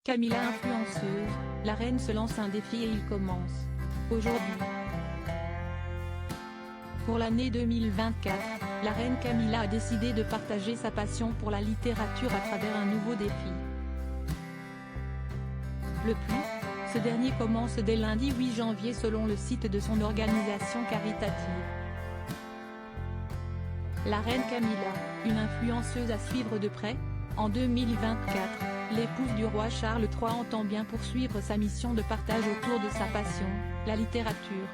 Camilla influenceuse, la reine se lance un défi et il commence aujourd'hui. Pour l'année 2024, la reine Camilla a décidé de partager sa passion pour la littérature à travers un nouveau défi. Le plus, ce dernier commence dès lundi 8 janvier selon le site de son organisation caritative. La reine Camilla, une influenceuse à suivre de près, en 2024, l'épouse du roi Charles III entend bien poursuivre sa mission de partage autour de sa passion, la littérature.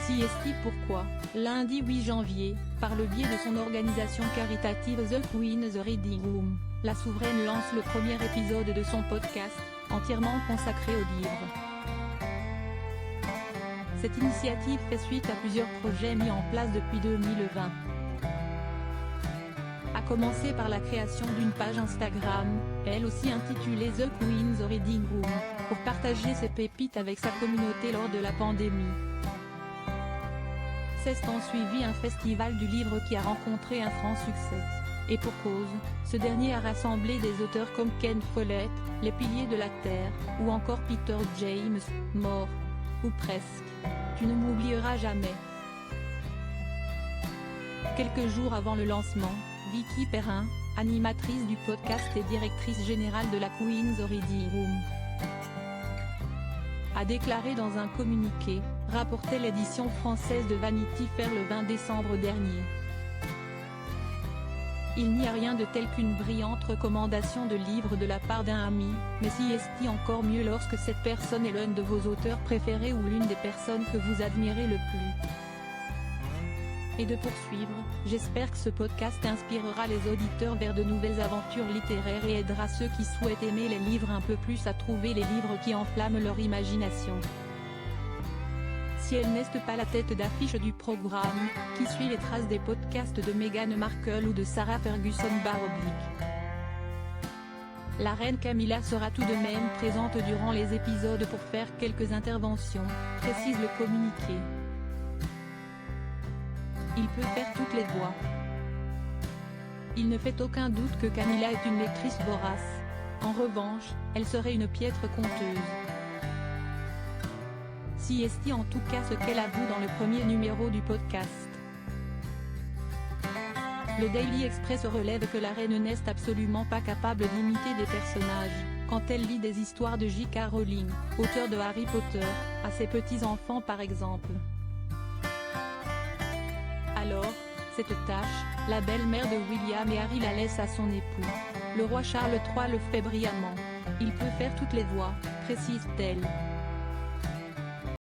CST pourquoi, lundi 8 janvier, par le biais de son organisation caritative The Queen's Reading Room, la souveraine lance le premier épisode de son podcast, entièrement consacré aux livres. Cette initiative fait suite à plusieurs projets mis en place depuis 2020. A commencer par la création d'une page Instagram, elle aussi intitulée The Queen's Reading Room, pour partager ses pépites avec sa communauté lors de la pandémie. S'est ensuivi un festival du livre qui a rencontré un franc succès. Et pour cause, ce dernier a rassemblé des auteurs comme Ken Follett, Les Piliers de la Terre, ou encore Peter James, mort. Ou presque. Tu ne m'oublieras jamais. Quelques jours avant le lancement, Vicky Perrin, animatrice du podcast et directrice générale de la Queen's Reading Room, a déclaré dans un communiqué, rapportait l'édition française de Vanity Fair le 20 décembre dernier. Il n'y a rien de tel qu'une brillante recommandation de livre de la part d'un ami, mais CST encore mieux lorsque cette personne est l'un de vos auteurs préférés ou l'une des personnes que vous admirez le plus. Et de poursuivre, j'espère que ce podcast inspirera les auditeurs vers de nouvelles aventures littéraires et aidera ceux qui souhaitent aimer les livres un peu plus à trouver les livres qui enflamment leur imagination. Si elle n'est pas la tête d'affiche du programme, qui suit les traces des podcasts de Meghan Markle ou de Sarah Ferguson /. La reine Camilla sera tout de même présente durant les épisodes pour faire quelques interventions, précise le communiqué. Il peut faire toutes les voix. Il ne fait aucun doute que Camilla est une lectrice vorace. En revanche, elle serait une piètre conteuse. CST en tout cas ce qu'elle avoue dans le premier numéro du podcast. Le Daily Express relève que la reine n'est absolument pas capable d'imiter des personnages, quand elle lit des histoires de J.K. Rowling, auteur de Harry Potter, à ses petits-enfants par exemple. Alors, cette tâche, la belle-mère de William et Harry la laisse à son époux. Le roi Charles III le fait brillamment. Il peut faire toutes les voix, précise-t-elle.